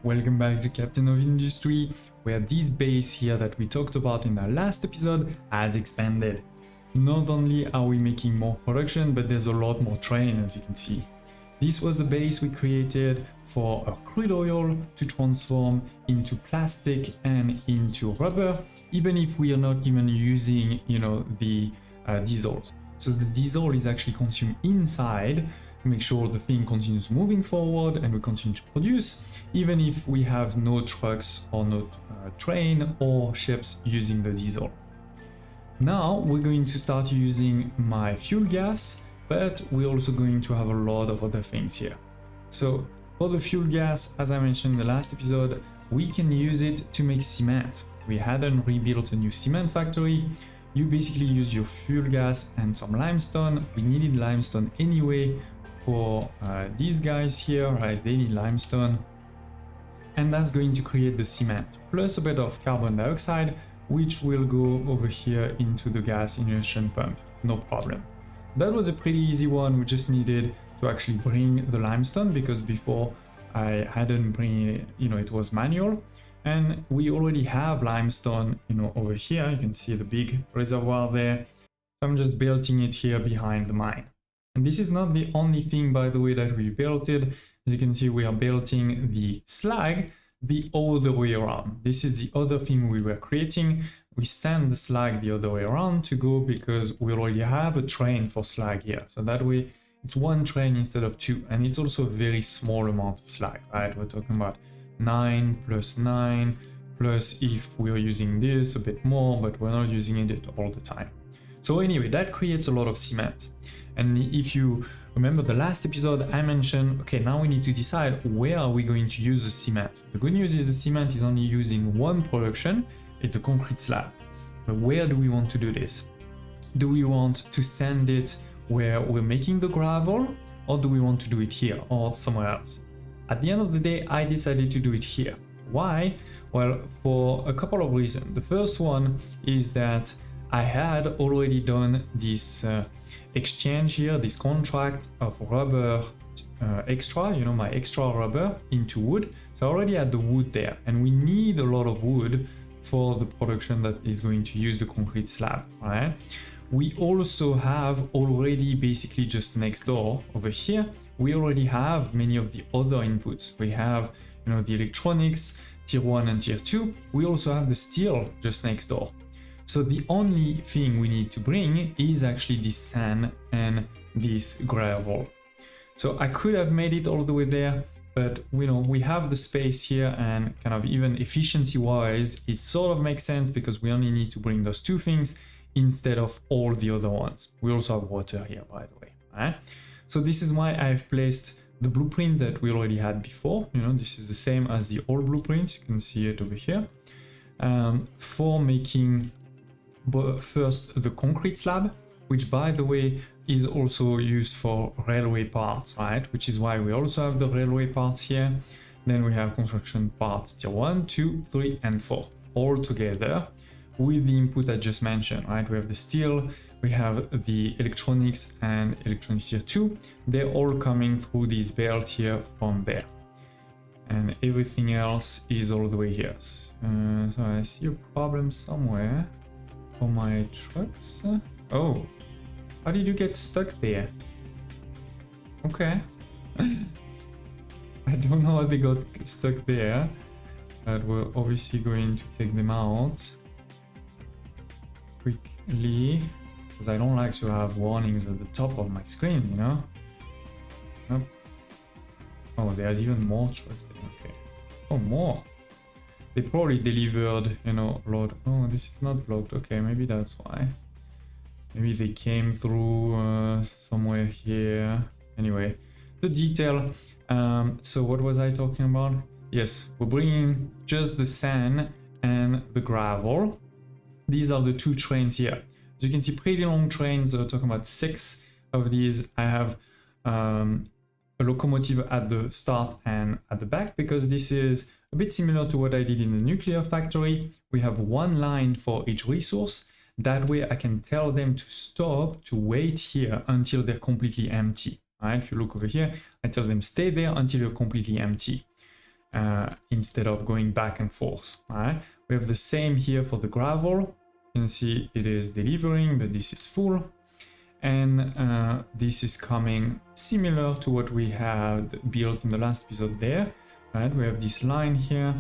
Welcome back to Captain of Industry, where this base here that we talked about in our last episode has expanded. Not only are we making more production, but there's a lot more terrain, as you can see. This was the base we created for a crude oil to transform into plastic and into rubber, even if we are not even using, the diesels. So the diesel is actually consumed inside to make sure the thing continues moving forward and we continue to produce, even if we have no trucks or no train or ships using the diesel. Now we're going to start using my fuel gas, but we're also going to have a lot of other things here. So for the fuel gas, as I mentioned in the last episode, we can use it to make cement. We hadn't rebuilt a new cement factory. You basically use your fuel gas and some limestone. We needed limestone anyway for these guys here, right? They need limestone. And that's going to create the cement, plus a bit of carbon dioxide, which will go over here into the gas injection pump, no problem. That was a pretty easy one. We just needed to actually bring the limestone because before I hadn't bring it, it was manual. And we already have limestone, over here. You can see the big reservoir there. So I'm just building it here behind the mine. And this is not the only thing, by the way, that we built it. As you can see, we are building the slag the other way around. This is the other thing we were creating. We send the slag the other way around to go because we already have a train for slag here. So that way it's one train instead of two. And it's also a very small amount of slag, right? We're talking about 9 plus 9 plus if we're using this a bit more, but we're not using it all the time. So anyway, that creates a lot of cement. And if you remember the last episode, I mentioned, okay, now we need to decide where are we going to use the cement. The good news is the cement is only used in one production. It's a concrete slab. But where do we want to do this? Do we want to send it where we're making the gravel, or do we want to do it here or somewhere else? At the end of the day, I decided to do it here. Why? Well, for a couple of reasons. The first one is that I had already done this exchange here, this contract of rubber extra, my extra rubber into wood. So I already had the wood there, and we need a lot of wood for the production that is going to use the concrete slab, right? We also have already basically just next door over here, we already have many of the other inputs. We have, the electronics, tier 1 and tier 2. We also have the steel just next door. So the only thing we need to bring is actually this sand and this gravel. So I could have made it all the way there, but we have the space here, and kind of even efficiency wise, it sort of makes sense because we only need to bring those two things instead of all the other ones. We also have water here, by the way, right? So this is why I've placed the blueprint that we already had before. This is the same as the old blueprint. You can see it over here. For making first the concrete slab, which by the way is also used for railway parts, right? Which is why we also have the railway parts here. Then we have construction parts tier 1, 2, 3 and 4 all together with the input I just mentioned, right? We have the steel, we have the electronics and electronics tier 2. They're all coming through this belt here from there, and everything else is all the way here. So I see a problem somewhere for my trucks. Oh, how did you get stuck there? Okay. I don't know how they got stuck there, but we're obviously going to take them out quickly because I don't like to have warnings at the top of my screen, Nope. Oh, there's even more trucks there. Okay. Oh, more. They probably delivered, a lot. Oh, this is not blocked. Okay, maybe that's why. Maybe they came through somewhere here. Anyway, the detail. So what was I talking about? Yes, we're bringing just the sand and the gravel. These are the two trains here. As you can see, pretty long trains. We're talking about 6 of these. I have a locomotive at the start and at the back because this is a bit similar to what I did in the nuclear factory. We have one line for each resource. That way I can tell them to stop, to wait here until they're completely empty. Right? If you look over here, I tell them stay there until you're completely empty. instead of going back and forth. Right? We have the same here for the gravel. You can see it is delivering, but this is full. And this is coming similar to what we had built in the last episode there. Right? We have this line here.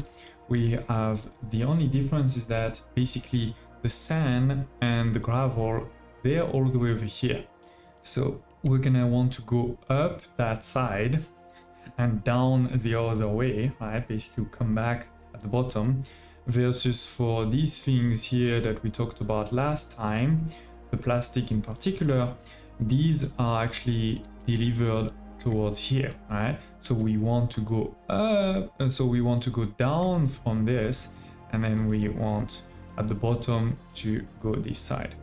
We have the only difference is that basically the sand and the gravel, they're all the way over here. So we're gonna want to go up that side and down the other way, right? Basically come back at the bottom, versus for these things here that we talked about last time, the plastic in particular, these are actually delivered towards here, right? So we want to go up, and so we want to go down from this, and then we want at the bottom to go this side.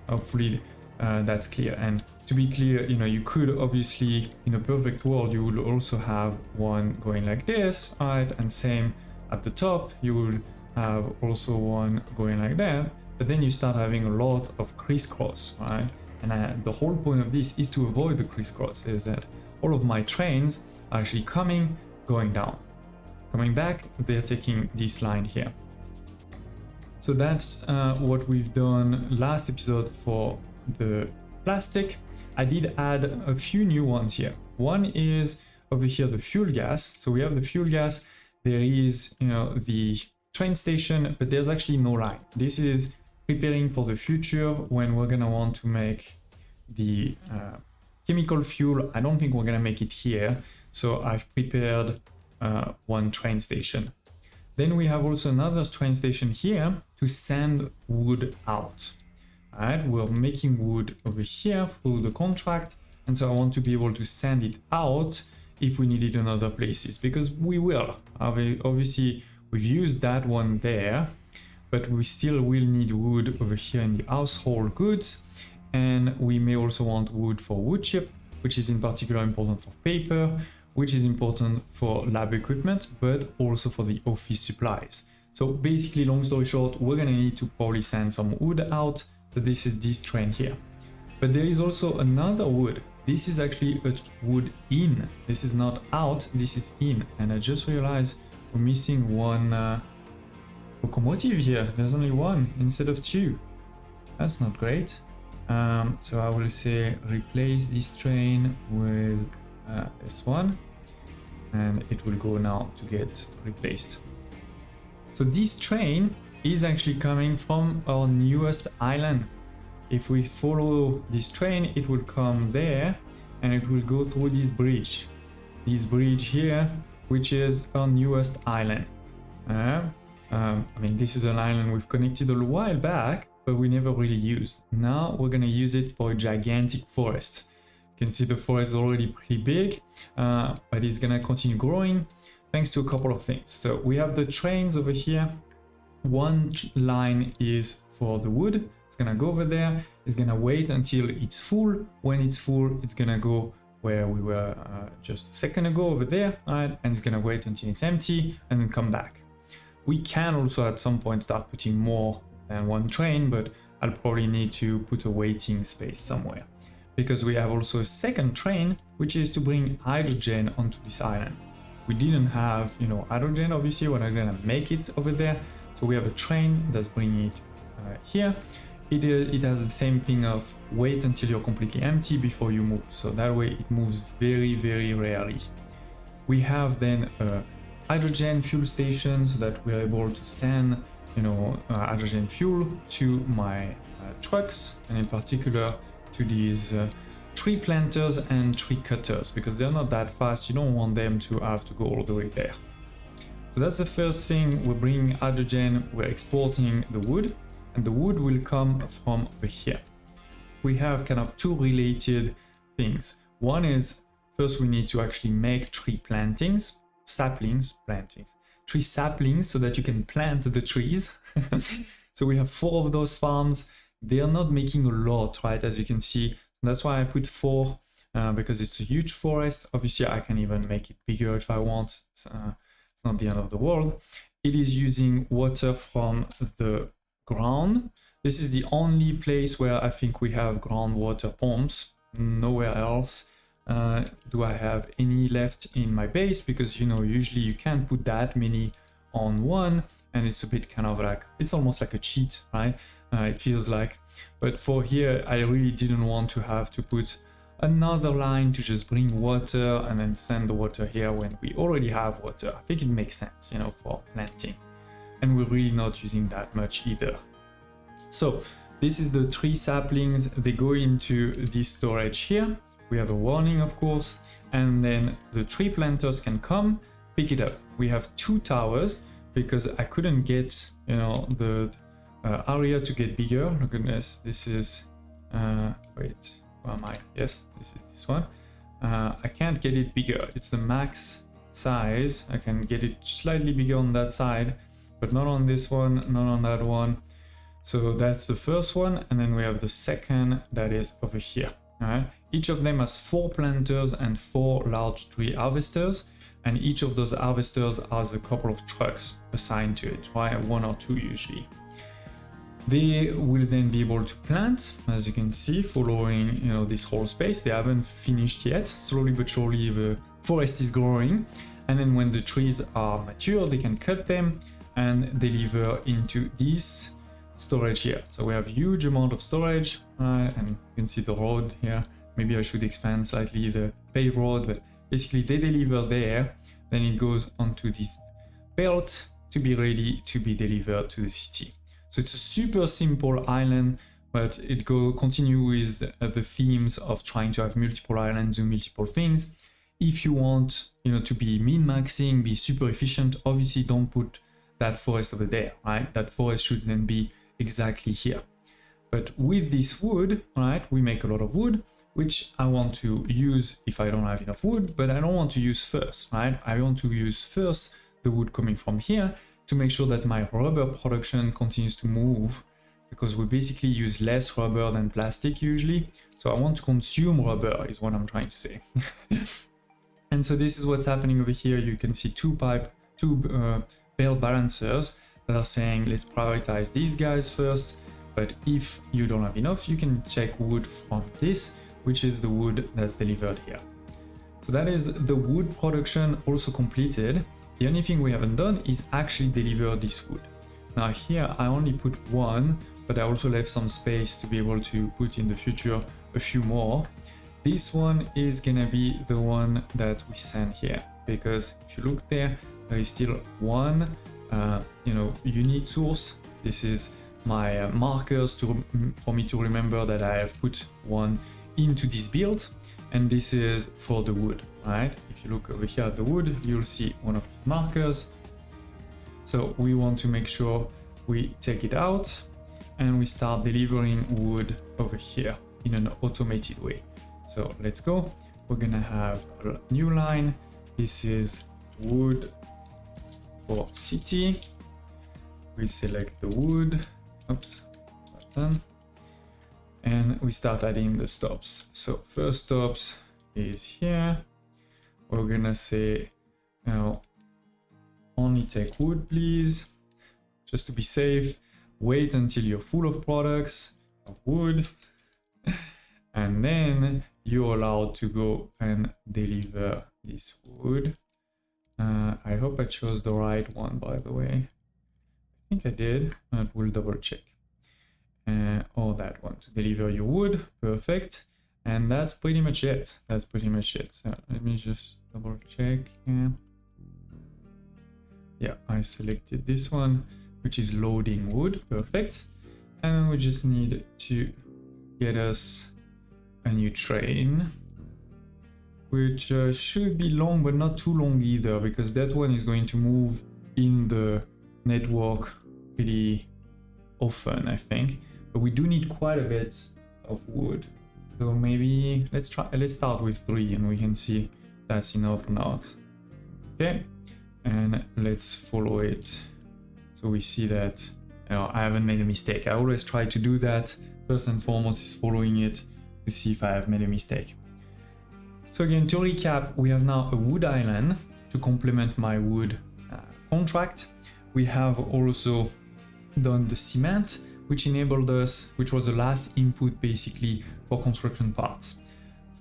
Hopefully that's clear. And to be clear, you know, you could obviously, in a perfect world, you would also have one going like this, right? And same at the top, you will have also one going like that, but then you start having a lot of crisscross, right? And the whole point of this is to avoid the crisscross, is that all of my trains are actually coming, going down. Coming back, they're taking this line here. So that's what we've done last episode for the plastic. I did add a few new ones here. One is over here, the fuel gas. So we have the fuel gas. There is, you know, the train station, but there's actually no line. This is preparing for the future when we're gonna want to make the chemical fuel. I don't think we're gonna make it here. So I've prepared one train station. Then we have also another train station here to send wood out. All right, we're making wood over here through the contract. And so I want to be able to send it out if we need it in other places, because we will. Obviously, we've used that one there, but we still will need wood over here in the household goods. And we may also want wood for wood chip, which is in particular important for paper, which is important for lab equipment, but also for the office supplies. So basically, long story short, we're gonna need to probably send some wood out. So this is this train here. But there is also another wood. This is actually a wood in. This is not out, this is in. And I just realized we're missing one locomotive here. There's only one instead of two. That's not great. So I will say replace this train with this one, and it will go now to get replaced. So this train is actually coming from our newest island. If we follow this train, it will come there and it will go through this bridge here, which is our newest island. I mean, this is an island we've connected a while back, but we never really used. Now we're gonna use it for a gigantic forest. You can see the forest is already pretty big, but it's gonna continue growing thanks to a couple of things. So we have the trains over here. One line is for the wood. It's gonna go over there. It's gonna wait until it's full. When it's full, it's gonna go where we were just a second ago over there, right? And it's gonna wait until it's empty and then come back. We can also at some point start putting more than one train, but I'll probably need to put a waiting space somewhere, because we have also a second train, which is to bring hydrogen onto this island. We didn't have, you know, hydrogen, obviously, we're not gonna make it over there. So we have a train that's bringing it here. It has the same thing of wait until you're completely empty before you move. So that way it moves very, very rarely. We have then a hydrogen fuel station so that we're able to send, you know, hydrogen fuel to my trucks, and in particular to these tree planters and tree cutters, because they're not that fast. You don't want them to have to go all the way there. So that's the first thing. We're bringing hydrogen, we're exporting the wood, and the wood will come from over here. We have kind of two related things. One is, first we need to actually make tree saplings, so that you can plant the trees. So we have 4 of those farms. They are not making a lot, right? As you can see, that's why I put 4, because it's a huge forest. Obviously, I can even make it bigger if I want. It's not the end of the world. It is using water from the ground. This is the only place where I think we have groundwater pumps. Nowhere else Do I have any left in my base? Because, you know, usually you can't put that many on one, and it's a bit kind of like, it's almost like a cheat, right? It feels like. But for here, I really didn't want to have to put another line to just bring water and then send the water here when we already have water. I think it makes sense, you know, for planting. And we're really not using that much either. So this is the tree saplings. They go into this storage here. We have a warning, of course, and then the tree planters can come pick it up. We have 2 towers because I couldn't get, you know, the area to get bigger. Look at this. This is wait, where am I? Yes, this is this one. I can't get it bigger. It's the max size. I can get it slightly bigger on that side, but not on this one, not on that one. So that's the first one, and then we have the second that is over here. All right. Each of them has 4 planters and 4 large tree harvesters, and each of those harvesters has a couple of trucks assigned to it, right? 1 or 2 usually. They will then be able to plant, as you can see, following, you know, this whole space. They haven't finished yet. Slowly but surely the forest is growing, and then when the trees are mature, they can cut them and deliver into this storage here. So we have huge amount of storage, and you can see the road here. Maybe I should expand slightly the paved road, but basically they deliver there, then it goes onto this belt to be ready to be delivered to the city. So it's a super simple island, but it continue with the themes of trying to have multiple islands, do multiple things. If you want, you know, to be min-maxing, be super efficient, obviously don't put that forest over there, right? That forest should then be exactly here. But with this wood, right, we make a lot of wood, which I want to use if I don't have enough wood, but I don't want to use first, right? I want to use first the wood coming from here to make sure that my rubber production continues to move, because we basically use less rubber than plastic usually. So I want to consume rubber is what I'm trying to say. And so this is what's happening over here. You can see two bell balancers that are saying, let's prioritize these guys first. But if you don't have enough, you can check wood from this, which is the wood that's delivered here. So that is the wood production also completed. The only thing we haven't done is actually deliver this wood. Now here I only put 1, but I also left some space to be able to put in the future a few more. This one is gonna be the one that we send here, because if you look there, there is still one unique source. This is my markers for me to remember that I have put one into this build, and this is for the wood, right? If you look over here at the wood, you'll see one of these markers. So we want to make sure we take it out and we start delivering wood over here in an automated way. So let's go. We're gonna have a new line. This is wood for city. We select the wood, oops, button, and we start adding the stops. So first stops is here. We're gonna say, now only take wood, please, just to be safe. Wait until you're full of products of wood, and then you're allowed to go and deliver this wood. I hope I chose the right one, by the way. I think I did, but we'll double check. Or that one to deliver your wood. Perfect. And that's pretty much it. That's pretty much it. So let me just double check here. Yeah, I selected this one, which is loading wood. Perfect. And we just need to get us a new train, which should be long, but not too long either, because that one is going to move in the network pretty often, I think. But we do need quite a bit of wood. So maybe let's start with 3 and we can see if that's enough or not. Okay, and let's follow it. So we see that, you know, I haven't made a mistake. I always try to do that. First and foremost is following it to see if I have made a mistake. So again, to recap, we have now a wood island to complement my wood contract. We have also done the cement, which enabled us, which was the last input basically for construction parts,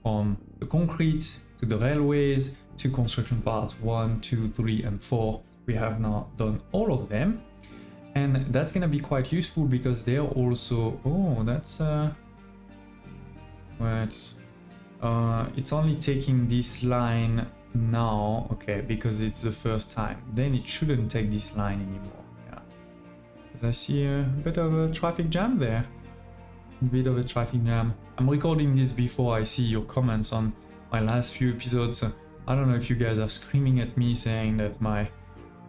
from the concrete to the railways to construction parts 1, 2, 3, and 4. We have now done all of them. And that's gonna be quite useful because they're also, oh, that's it's only taking this line now, okay, because it's the first time. Then it shouldn't take this line anymore, yeah. Because I see a bit of a traffic jam there. A bit of a traffic jam. I'm recording this before I see your comments on my last few episodes. So I don't know if you guys are screaming at me saying that my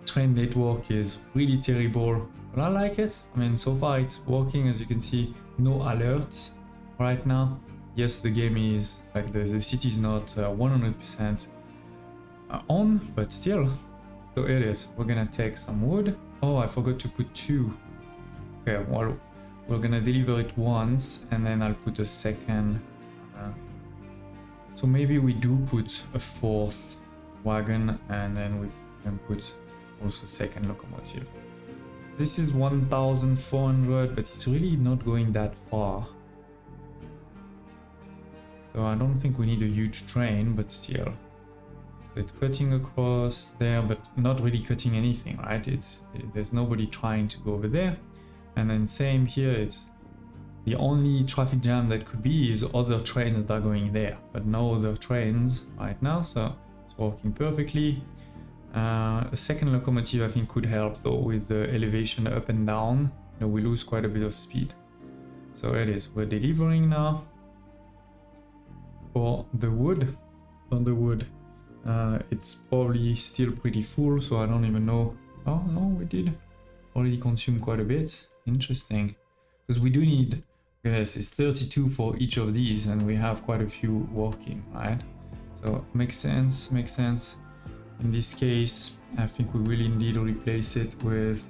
train network is really terrible, but I like it. I mean, so far it's working. As you can see, no alerts right now. Yes, the game is like the city is not 100% on, but still, so it is. We're gonna take some wood. Oh, I forgot to put 2. Okay, well, we're gonna deliver it once and then I'll put a second. So maybe we do put a 4th wagon and then we can put also second locomotive. This is 1,400, but it's really not going that far. So I don't think we need a huge train, but still. It's cutting across there, but not really cutting anything, right? There's nobody trying to go over there. And then same here, it's the only traffic jam that could be is other trains that are going there, but no other trains right now, so it's working perfectly. A second locomotive I think could help though with the elevation up and down. You know, we lose quite a bit of speed. So it is, we're delivering now. For the wood, it's probably still pretty full, so I don't even know. Oh no, we did already consume quite a bit. Interesting, because we do need, yes, it's 32 for each of these and we have quite a few working, right? So makes sense. In this case, I think we will indeed replace it with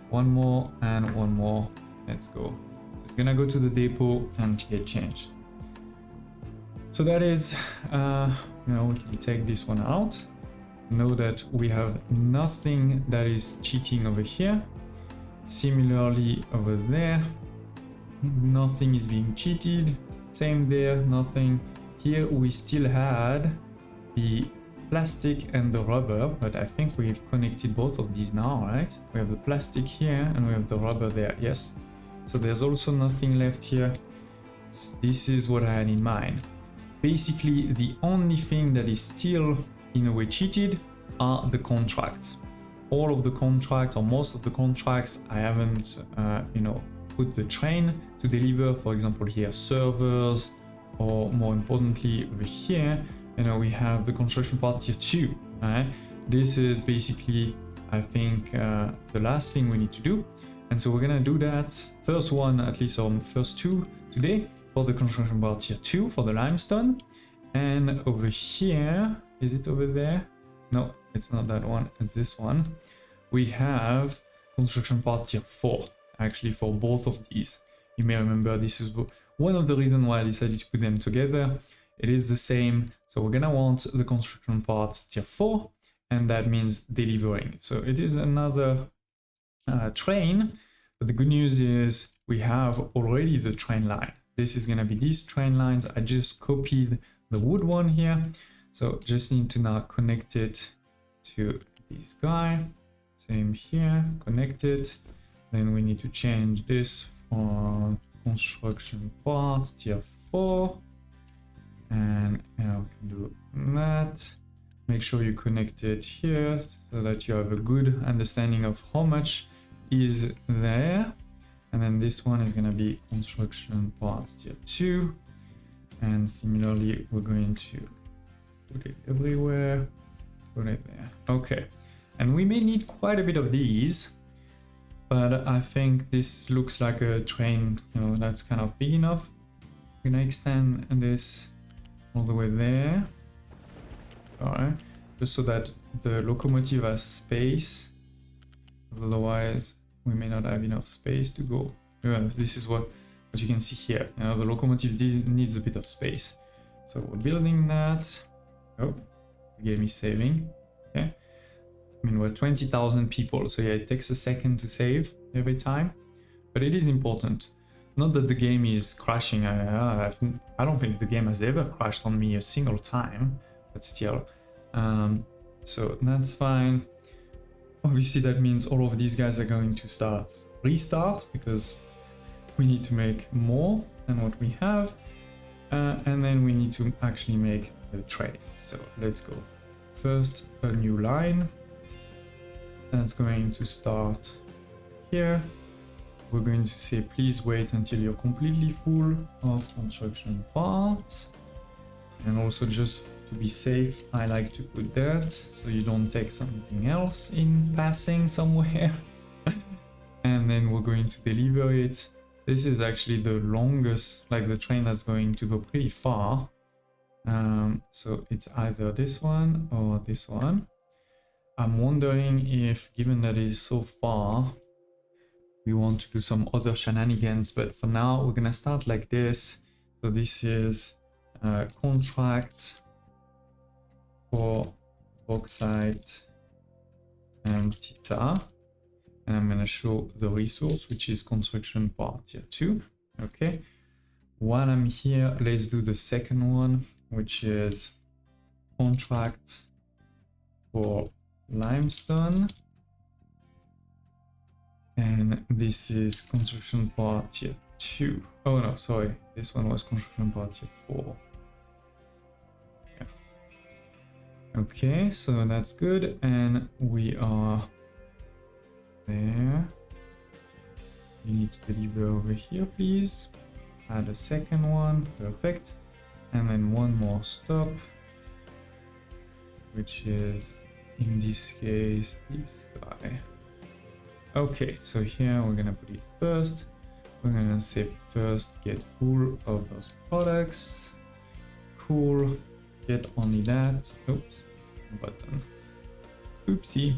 one more and one more. Let's go. So it's gonna go to the depot and get changed. So that is, you know, we can take this one out. Know that we have nothing that is cheating over here. Similarly over there, nothing is being cheated. Same there, nothing. Here we still had the plastic and the rubber, but I think we've connected both of these now, right? We have the plastic here and we have the rubber there, yes. So there's also nothing left here. This is what I had in mind. Basically, the only thing that is still in a way cheated are the contracts. All of the contracts, or most of the contracts, I haven't, you know, put the train to deliver. For example, here servers, or more importantly over here, you know, we have the construction part tier 2. Right? This is basically, I think, the last thing we need to do. And so we're gonna do that first one, at least on first 2 today, for the construction part tier 2 for the limestone. And over here, is it over there? No, it's not that one, it's this one. We have construction part tier 4, actually, for both of these. You may remember this is one of the reasons why I decided to put them together. It is the same, so we're gonna want the construction parts tier 4, and that means delivering. So it is another train, but the good news is we have already the train line. This is gonna be these train lines. I just copied the wood one here, so just need to now connect it to this guy. Same here, connect it. Then we need to change this for construction parts tier 4, and now we can do that. Make sure you connect it here so that you have a good understanding of how much is there. And then this one is going to be construction parts tier 2, and similarly we're going to put it everywhere, put it there. Okay, and we may need quite a bit of these, but I think this looks like a train, you know, that's kind of big enough. We're gonna extend this all the way there. All right, just so that the locomotive has space. Otherwise, we may not have enough space to go. This is what you can see here. You know, the locomotive needs a bit of space. So we're building that. Oh, the game is saving. Okay. I mean, we're 20,000 people, so yeah, it takes a second to save every time, but it is important. Not that the game is crashing. I don't think the game has ever crashed on me a single time, but still. So that's fine. Obviously that means all of these guys are going to start restart because we need to make more than what we have. And then we need to actually make the trade. So let's go. First, a new line. That's going to start here. We're going to say, please wait until you're completely full of construction parts. And also, just to be safe, I like to put that so you don't take something else in passing somewhere. And then we're going to deliver it. This is actually the longest, like the train that's going to go pretty far. So it's either this one or this one. I'm wondering if, given that it is so far, we want to do some other shenanigans, but for now we're gonna start like this. So this is contract for bauxite and Tita, and I'm gonna show the resource, which is construction part tier 2. Okay, while I'm here, let's do the second one, which is contract for limestone, and this is construction part tier 2. Oh no, sorry, this one was construction part tier 4. Yeah. Okay, so that's good, and we are there. We need to deliver over here, please. Add a second one, perfect, and then one more stop, which is in this case this guy. Okay, so here we're gonna put it first. We're gonna say first get full of those products. Cool. Get only that. Oops, button. Oopsie.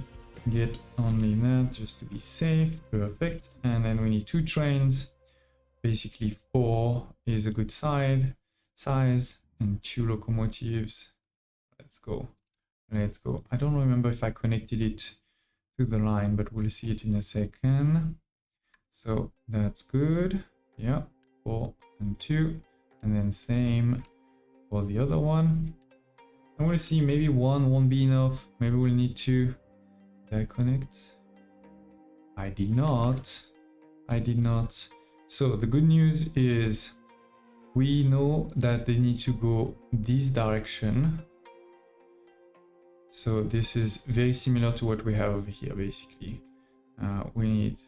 Get only that just to be safe. Perfect. And then we need 2 trains. Basically 4 is a good size, and 2 locomotives. Let's go. Let's go. I don't remember if I connected it to the line, but we'll see it in a second. So that's good. Yeah, 4 and 2, and then same for the other one. And we'll see, maybe 1 won't be enough. Maybe we'll need 2. Did I connect? I did not. I did not. So the good news is we know that they need to go this direction. So this is very similar to what we have over here, basically. We need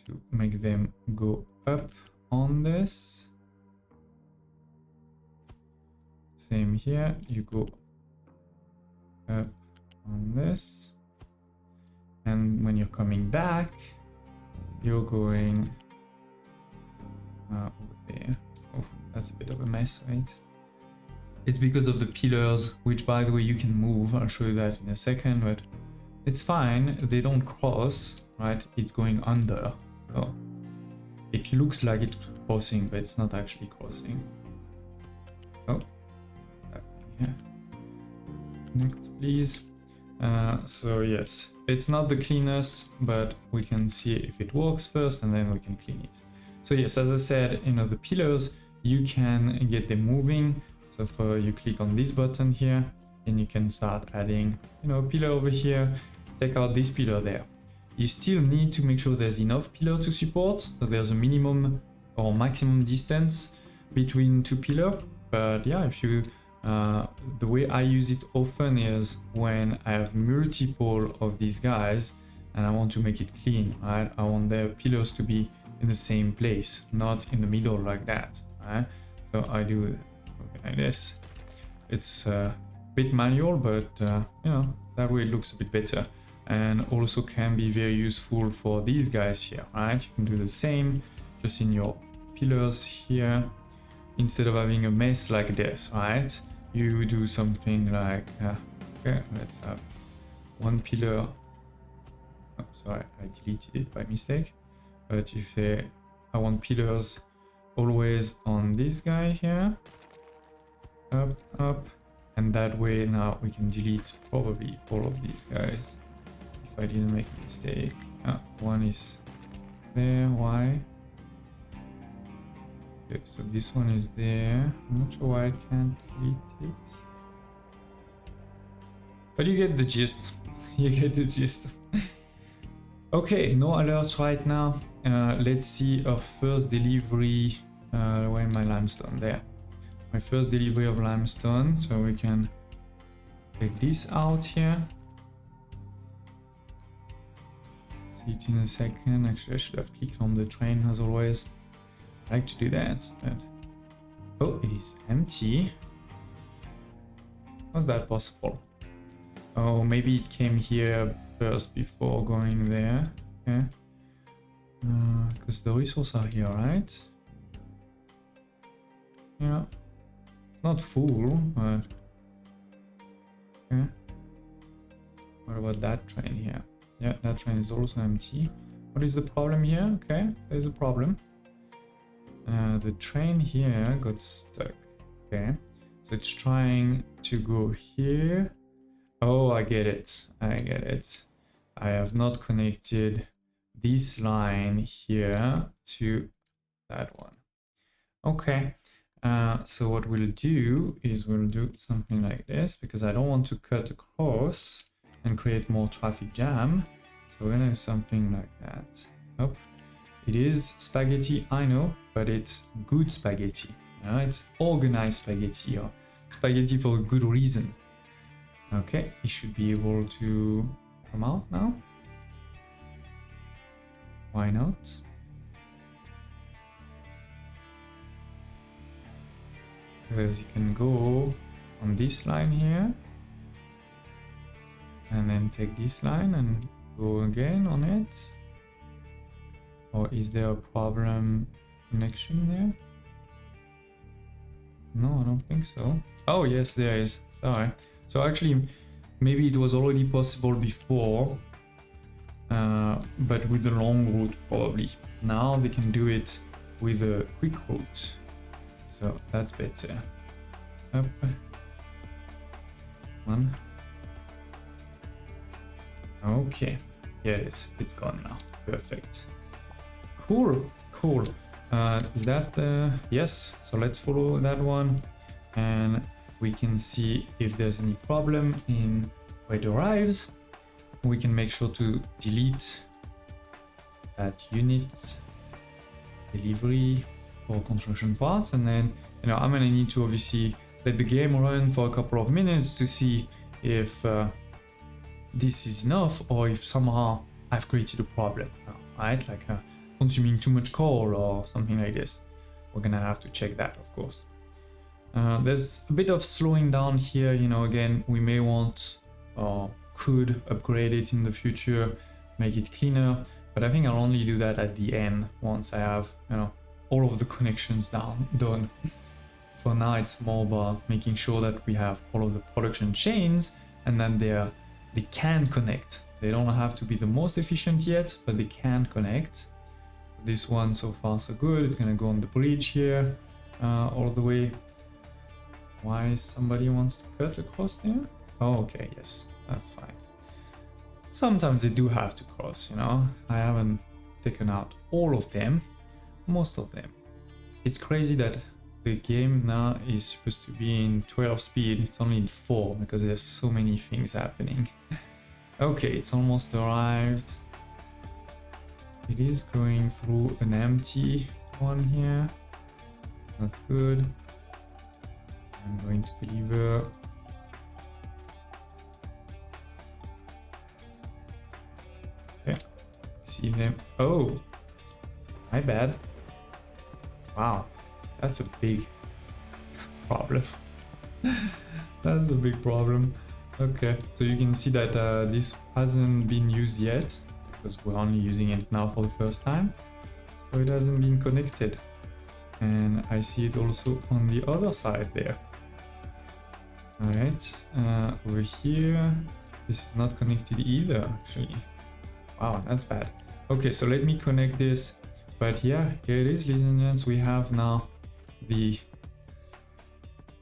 to make them go up on this. Same here, you go up on this. And when you're coming back, you're going over there. Oh, that's a bit of a mess, right? It's because of the pillars, which by the way you can move. I'll show you that in a second, but it's fine. They don't cross, right? It's going under. So it looks like it's crossing, but it's not actually crossing. Oh, yeah. Next, please. So yes, it's not the cleanest, but we can see if it works first, and then we can clean it. So yes, as I said, the pillars, you can get them moving. So for you click on this button here, and you can start adding, a pillar over here, take out this pillar there. You still need to make sure there's enough pillar to support. So there's a minimum or maximum distance between 2 pillars. But yeah, if you, the way I use it often is when I have multiple of these guys and I want to make it clean, right? I want the pillars to be in the same place, not in the middle like that, right? So I do like this. It's a bit manual, but that way it looks a bit better, and also can be very useful for these guys here, right? You can do the same just in your pillars here. Instead of having a mess like this, right, you do something like okay, let's have 1 pillar. Oh, sorry, I deleted it by mistake. But you say I want pillars always on this guy here, up, and that way now we can delete probably all of these guys if I didn't make a mistake. 1 is there. Why? Okay, so this one is there. I'm not sure why I can't delete it. But you get the gist. You get the gist. Okay, no alerts right now. Let's see our first delivery. Where my limestone? There. My first delivery of limestone. So we can take this out here. See it in a second. Actually, I should have clicked on the train as always. I like to do that. But... oh, it is empty. How's that possible? Oh, maybe it came here first before going there. Okay. Because the resources are here, right? Yeah. It's not full, but... okay. What about that train here? Yeah, that train is also empty. What is the problem here? Okay, there's a problem. The train here got stuck. Okay. So it's trying to go here. Oh, I get it. I get it. I have not connected this line here to that one. Okay. So what we'll do is we'll do something like this because I don't want to cut across and create more traffic jam. So we're gonna do something like that. Oh, it is spaghetti, I know, but it's good spaghetti. It's organized spaghetti or spaghetti for a good reason. Okay, it should be able to come out now. Why not? Because you can go on this line here and then take this line and go again on it. Or is there a problem connection there? No, I don't think so. Oh yes, there is. Sorry. So actually, maybe it was already possible before, but with the long route probably. Now they can do it with a quick route. So that's better. Up. One. Okay. Here it is. It's gone now. Perfect. Cool. Cool. Is that yes? So let's follow that one and we can see if there's any problem in where it arrives. We can make sure to delete that unit delivery for construction parts, and then I'm gonna need to obviously let the game run for a couple of minutes to see if this is enough or if somehow I've created a problem, right? Like consuming too much coal or something like this. We're gonna have to check that, of course. There's a bit of slowing down here, again, we may want or could upgrade it in the future, make it cleaner, but I think I'll only do that at the end once I have, all of the connections done. For now, it's more about making sure that we have all of the production chains and then they can connect. They don't have to be the most efficient yet, but they can connect. This one so far so good. It's gonna go on the bridge here all the way. Why somebody wants to cut across there? Oh, okay, yes, that's fine. Sometimes they do have to cross, I haven't taken out all of them, most of them. It's crazy that the game now is supposed to be in 12 speed. It's only in 4 because there's so many things happening. Okay, it's almost arrived. It is going through an empty one here. That's good. I'm going to deliver. Okay, see them. Oh, my bad. Wow, that's a big problem. That's a big problem. Okay, so you can see that this hasn't been used yet because we're only using it now for the first time. So it hasn't been connected. And I see it also on the other side there. Alright, over here, this is not connected either, actually. Wow, that's bad. Okay, so let me connect this. But yeah, here it is, ladies and gents. We have now the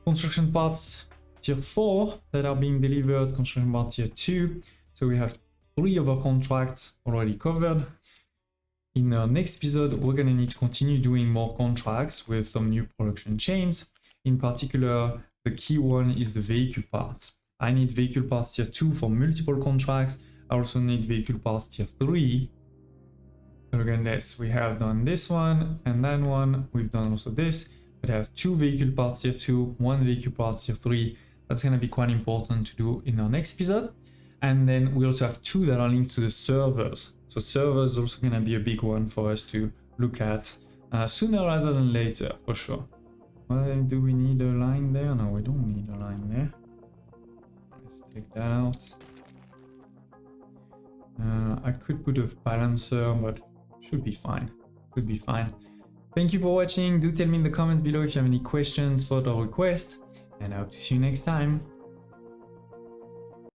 construction parts tier 4 that are being delivered, construction part tier 2. So we have 3 of our contracts already covered. In our next episode, we're gonna need to continue doing more contracts with some new production chains. In particular, the key one is the vehicle parts. I need vehicle parts tier 2 for multiple contracts. I also need vehicle parts tier 3. Look at this, we have done this one and that one. We've done also this, but I have 2 vehicle parts tier 2, 1 vehicle parts tier 3. That's gonna be quite important to do in our next episode. And then we also have 2 that are linked to the servers. So servers is also gonna be a big one for us to look at sooner rather than later, for sure. Well, do we need a line there? No, we don't need a line there. Let's take that out. I could put a balancer, but should be fine. Should be fine. Thank you for watching. Do tell me in the comments below if you have any questions, thoughts, or requests, and I hope to see you next time.